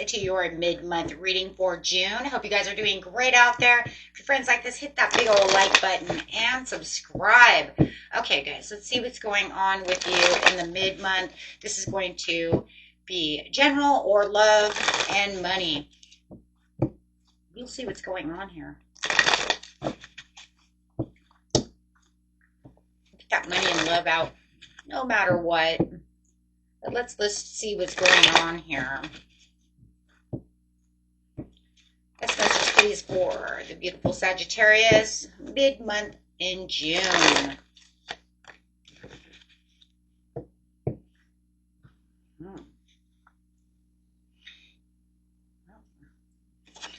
to your mid-month reading for June. Hope you guys are doing great out there. If your friends like this, hit that big old like button and subscribe. Okay, guys, let's see what's going on with you in the mid-month. This is going to be general or love and money. We'll see what's going on here. Get that money and love out no matter what. But let's see what's going on here. Best message, please, for the beautiful Sagittarius mid-month in June.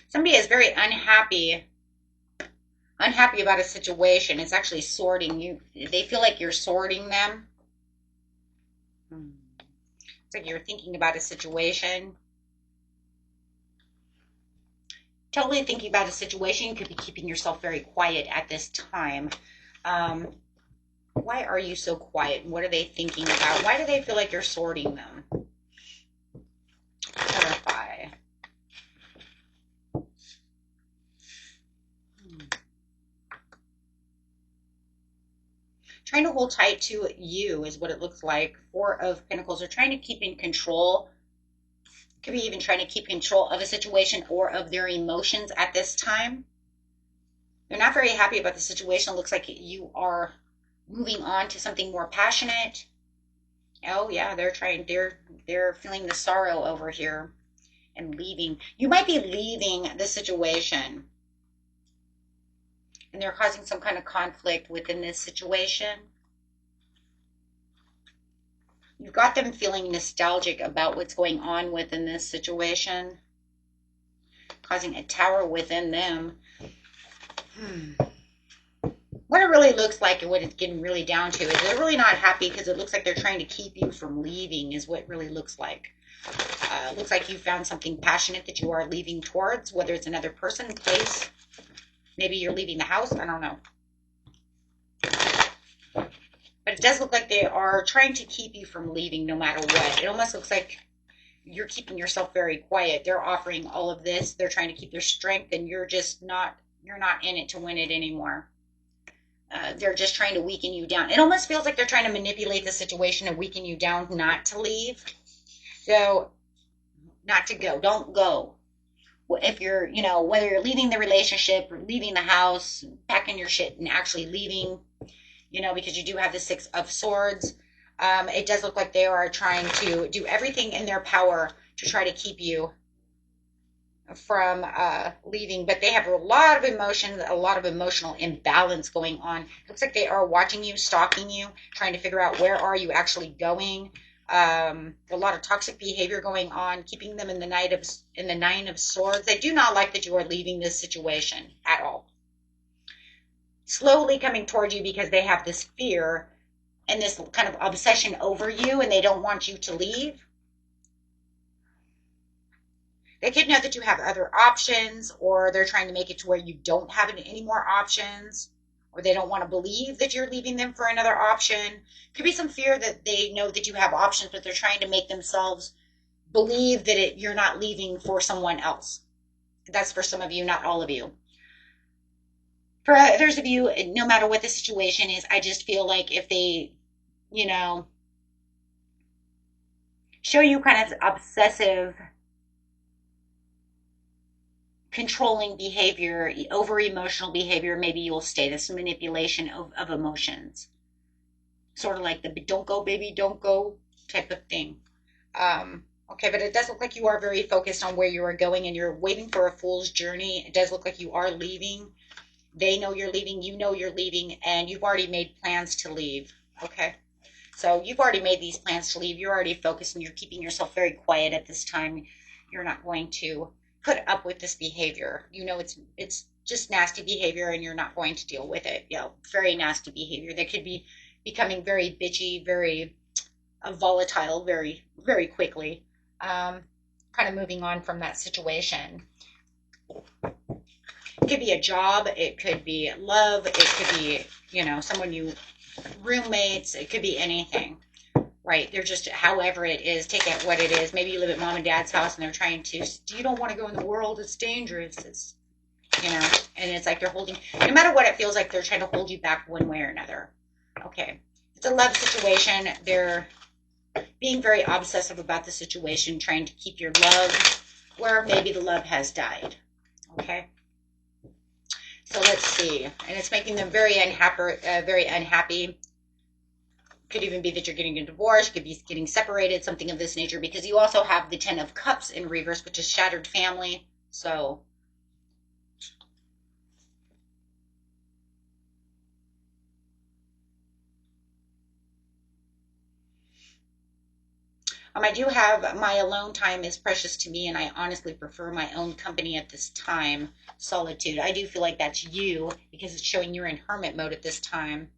Somebody is very unhappy about a situation. It's actually sorting you. They feel like you're sorting them. It's like you're thinking about a situation. Totally thinking about a situation. You could be keeping yourself very quiet at this time. Why are you so quiet? What are they thinking about? Why do they feel like you're sorting them? Clarify. Trying to hold tight to you is what it looks like. Four of Pentacles. They're trying to keep in control. Could be even trying to keep control of a situation or of their emotions at this time. They're not very happy about the situation. It looks like you are moving on to something more passionate. Oh yeah, they're feeling the sorrow over here and leaving. You might be leaving the situation. And they're causing some kind of conflict within this situation. You've got them feeling nostalgic about what's going on within this situation, causing a tower within them. What it really looks like and what it's getting really down to is they're really not happy because it looks like they're trying to keep you from leaving is what it really looks like. Looks like you found something passionate that you are leaving towards, whether it's another person, place. Maybe you're leaving the house. I don't know. But it does look like they are trying to keep you from leaving no matter what. It almost looks like you're keeping yourself very quiet. They're offering all of this. They're trying to keep their strength, and you're not in it to win it anymore. They're just trying to weaken you down. It almost feels like they're trying to manipulate the situation and weaken you down not to leave. So, not to go. Don't go. If you're, whether you're leaving the relationship or leaving the house, packing your shit and actually leaving, because you do have the Six of Swords, it does look like they are trying to do everything in their power to try to keep you from leaving. But they have a lot of emotions, a lot of emotional imbalance going on. It looks like they are watching you, stalking you, trying to figure out where are you actually going. A lot of toxic behavior going on, keeping them in the Nine of Swords. They do not like that you are leaving this situation at all. Slowly coming toward you because they have this fear and this kind of obsession over you, and they don't want you to leave. They could know that you have other options, or they're trying to make it to where you don't have any more options. Or they don't want to believe that you're leaving them for another option. Could be some fear that they know that you have options, but they're trying to make themselves believe that you're not leaving for someone else. That's for some of you, not all of you. For others of you, no matter what the situation is, I just feel like if they, show you kind of obsessive, controlling behavior, over emotional behavior, maybe you'll stay. This manipulation of emotions, sort of like the "don't go, baby, don't go" type of thing. Okay, but it does look like you are very focused on where you are going, and you're waiting for a fool's journey. It does look like you are leaving. They know you're leaving, you know you're leaving, and you've already made plans to leave. Okay, so you've already made these plans to leave. You're already focused, and you're keeping yourself very quiet at this time. You're not going to put up with this behavior. It's just nasty behavior, and you're not going to deal with it. Very nasty behavior that could be becoming very bitchy, very volatile, very, very quickly. Kind of moving on from that situation. It could be a job, it could be love, it could be, someone roommates, it could be anything. right? They're just, however it is, take it what it is. Maybe you live at mom and dad's house and they're trying to, you don't want to go in the world, it's dangerous. It's, you know, and it's like they're holding, no matter what, it feels like they're trying to hold you back one way or another. Okay. It's a love situation. They're being very obsessive about the situation, trying to keep your love where maybe the love has died. Okay. So let's see. And it's making them very unhappy, very unhappy. Could even be that you're getting a divorce, could be getting separated, something of this nature, because you also have the Ten of Cups in reverse, which is shattered family. So I do have my alone time is precious to me, and I honestly prefer my own company at this time. Solitude. I do feel like that's you because it's showing you're in hermit mode at this time.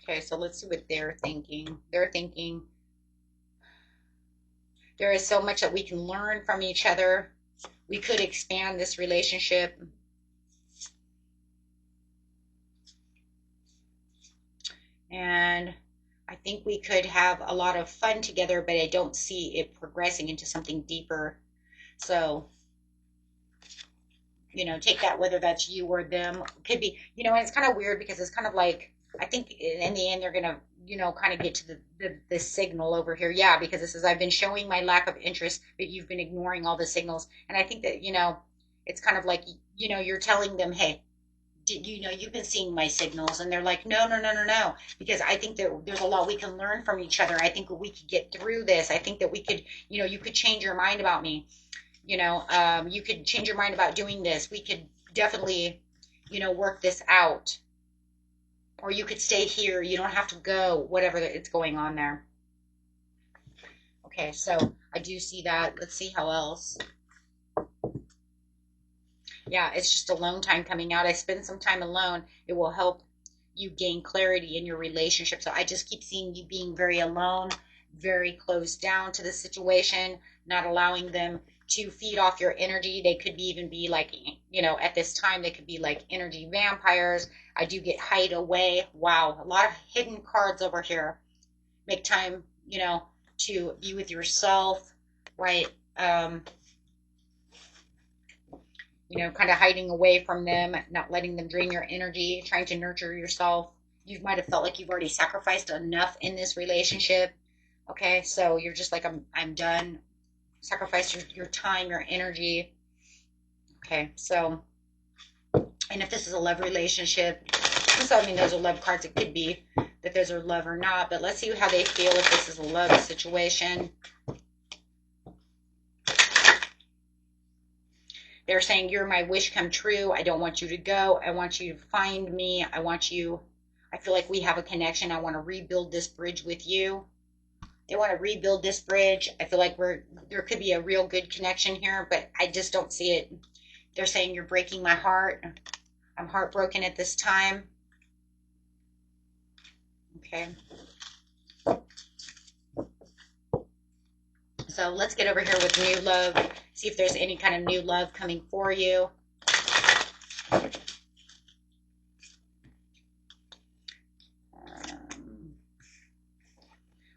Okay, so let's see what they're thinking. They're thinking there is so much that we can learn from each other. We could expand this relationship. And I think we could have a lot of fun together, but I don't see it progressing into something deeper. So, you know, take that whether that's you or them. Could be, you know, and it's kind of weird because it's kind of like, I think in the end they're going to, you know, kind of get to the signal over here. Yeah, because this is, I've been showing my lack of interest, but you've been ignoring all the signals. And I think that, you know, it's kind of like, you know, you're telling them, hey, did you know you've been seeing my signals? And they're like, no, no, no, no, no, because I think that there's a lot we can learn from each other. I think that we could get through this. I think that we could, you know, you could change your mind about me. You know, you could change your mind about doing this. We could definitely, you know, work this out. Or you could stay here. You don't have to go, whatever it's going on there. Okay, so I do see that. Let's see how else. Yeah, it's just alone time coming out. I spend some time alone. It will help you gain clarity in your relationship. So I just keep seeing you being very alone, very closed down to the situation, not allowing them to feed off your energy. They could be even be like, you know, at this time, they could be like energy vampires. I do get hide away. Wow, a lot of hidden cards over here. Make time, you know, to be with yourself, right? You know, kind of hiding away from them, not letting them drain your energy, trying to nurture yourself. You might have felt like you've already sacrificed enough in this relationship. Okay, so you're just like, I'm done. Sacrifice your time, your energy. Okay, so, and if this is a love relationship, so I mean, those are love cards. It could be that those are love or not, but let's see how they feel if this is a love situation. They're saying, you're my wish come true. I don't want you to go. I want you to find me. I feel like we have a connection. I want to rebuild this bridge with you. They want to rebuild this bridge. I feel like there could be a real good connection here, but I just don't see it. They're saying, you're breaking my heart. I'm heartbroken at this time. Okay. So let's get over here with new love. See if there's any kind of new love coming for you.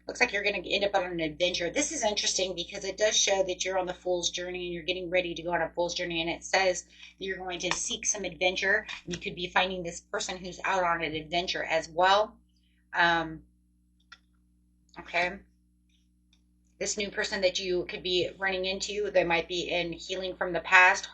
Looks like you're going to end up on an adventure. This is interesting because it does show that you're on the fool's journey and you're getting ready to go on a fool's journey. And it says that you're going to seek some adventure. You could be finding this person who's out on an adventure as well. Okay. This new person that you could be running into, they might be in healing from the past,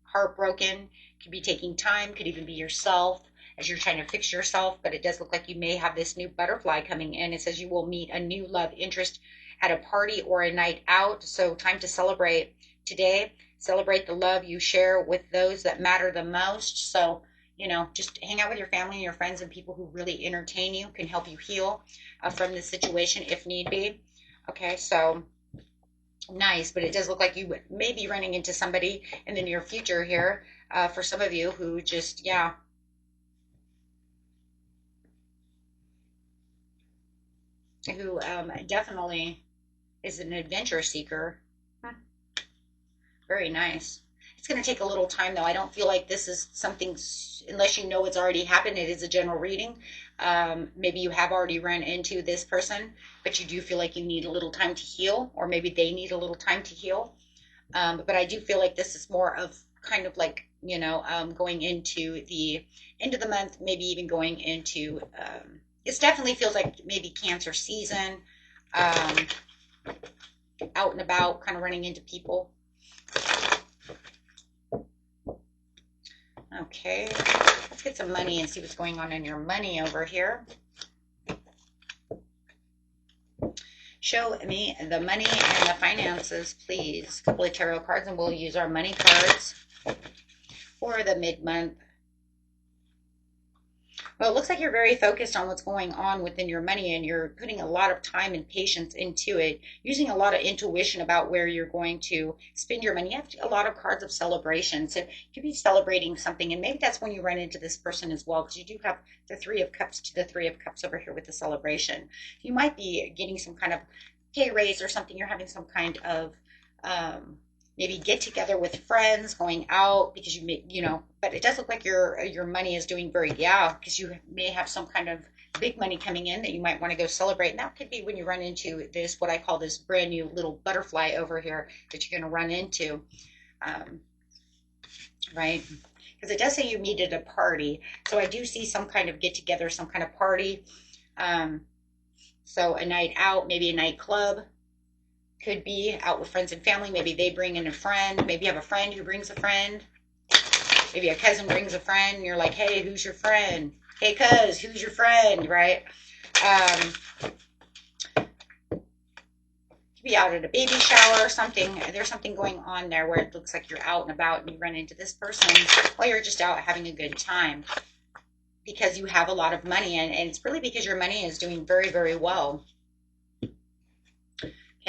heartbroken, could be taking time, could even be yourself as you're trying to fix yourself, but it does look like you may have this new butterfly coming in. It says you will meet a new love interest at a party or a night out. So time to celebrate today. Celebrate the love you share with those that matter the most. So, you know, just hang out with your family and your friends and people who really entertain you, can help you heal from this situation if need be. Okay, so nice, but it does look like you may be running into somebody in the near future here for some of you who just, yeah. Who definitely is an adventure seeker. Very nice. It's going to take a little time, though. I don't feel like this is something, unless you know it's already happened, it is a general reading. Maybe you have already run into this person, but you do feel like you need a little time to heal, or maybe they need a little time to heal. But I do feel like this is more of kind of like, going into the end of the month, maybe even going into, it definitely feels like maybe Cancer season, um, out and about, kind of running into people. Okay, let's get some money and see what's going on in your money over here. Show me the money and the finances, please. A couple of tarot cards, and we'll use our money cards for the mid-month. Well, it looks like you're very focused on what's going on within your money, and you're putting a lot of time and patience into it, using a lot of intuition about where you're going to spend your money. You have a lot of cards of celebration, so you could be celebrating something, and maybe that's when you run into this person as well, because you do have the Three of Cups to the Three of Cups over here with the celebration. You might be getting some kind of pay raise or something. You're having some kind of maybe get together with friends, going out, because you may, but it does look like your money is doing very, because you may have some kind of big money coming in that you might want to go celebrate. And that could be when you run into this, what I call this brand new little butterfly over here that you're going to run into, right? Because it does say you meet at a party. So I do see some kind of get together, some kind of party. So a night out, maybe a nightclub. Could be out with friends and family. Maybe they bring in a friend. Maybe you have a friend who brings a friend. Maybe a cousin brings a friend. And you're like, hey, who's your friend? Hey, cuz, who's your friend, right? Could be out at a baby shower or something. There's something going on there where it looks like you're out and about and you run into this person while you're just out having a good time because you have a lot of money. And it's really because your money is doing very, very well.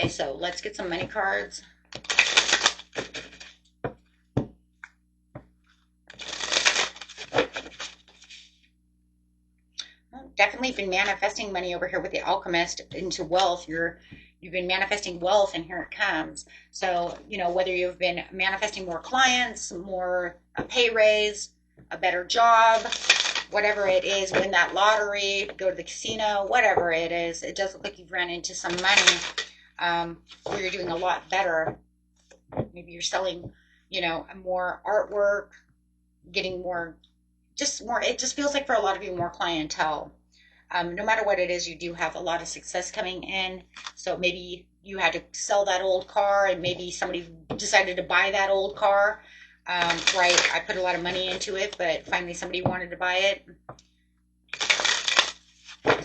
Okay, so let's get some money cards. Definitely been manifesting money over here with the Alchemist into wealth. You've been manifesting wealth, and here it comes. So, whether you've been manifesting more clients, more a pay raise, a better job, whatever it is, win that lottery, go to the casino, whatever it is, it does look like you've ran into some money. Where you're doing a lot better. Maybe you're selling, more artwork, getting more, it just feels like for a lot of you, more clientele. No matter what it is, you do have a lot of success coming in. So maybe you had to sell that old car and maybe somebody decided to buy that old car. Right, I put a lot of money into it, but finally somebody wanted to buy it.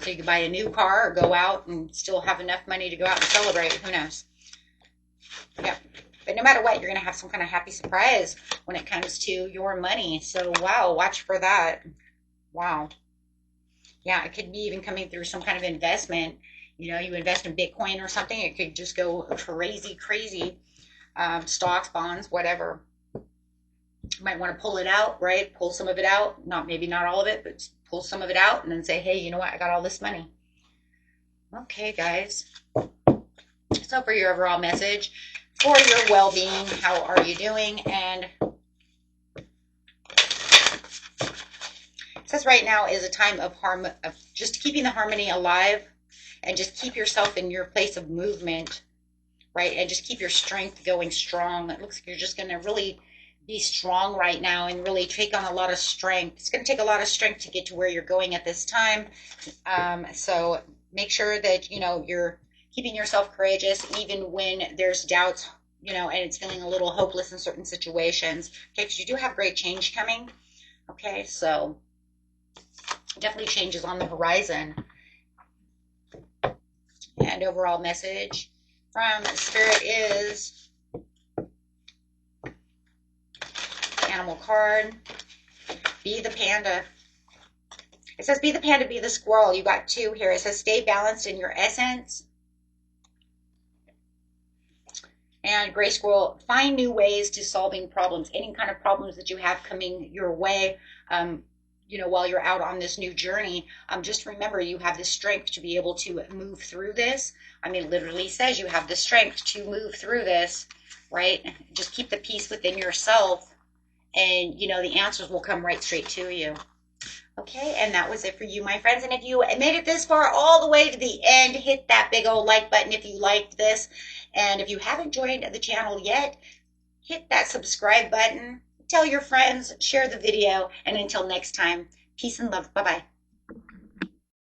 So you can buy a new car or go out and still have enough money to go out and celebrate. Who knows? Yeah. But no matter what, you're going to have some kind of happy surprise when it comes to your money. So, wow, watch for that. Wow. Yeah, it could be even coming through some kind of investment. You invest in Bitcoin or something. It could just go crazy, crazy. Stocks, bonds, whatever. You might want to pull it out, right? Pull some of it out. Maybe not all of it, but pull some of it out and then say, hey, you know what? I got all this money. Okay, guys. So for your overall message, for your well-being, how are you doing? And it says right now is a time of just keeping the harmony alive and just keep yourself in your place of movement, right? And just keep your strength going strong. It looks like you're just going to really be strong right now and really take on a lot of strength. It's going to take a lot of strength to get to where you're going at this time. So make sure that, you're keeping yourself courageous even when there's doubts, and it's feeling a little hopeless in certain situations. Okay, because you do have great change coming. Okay, so definitely changes on the horizon. And overall message from Spirit is animal card. Be the panda. It says be the panda, be the squirrel. You got two here. It says stay balanced in your essence. And gray squirrel, find new ways to solving problems. Any kind of problems that you have coming your way, while you're out on this new journey, just remember you have the strength to be able to move through this. It literally says you have the strength to move through this, right? Just keep the peace within yourself, and you know the answers will come right straight to you. Okay, and that was it for you, my friends. And if you made it this far, all the way to the end, hit that big old like button if you liked this. And if you haven't joined the channel yet, hit that subscribe button. Tell your friends, share the video, and until next time, peace and love. Bye bye.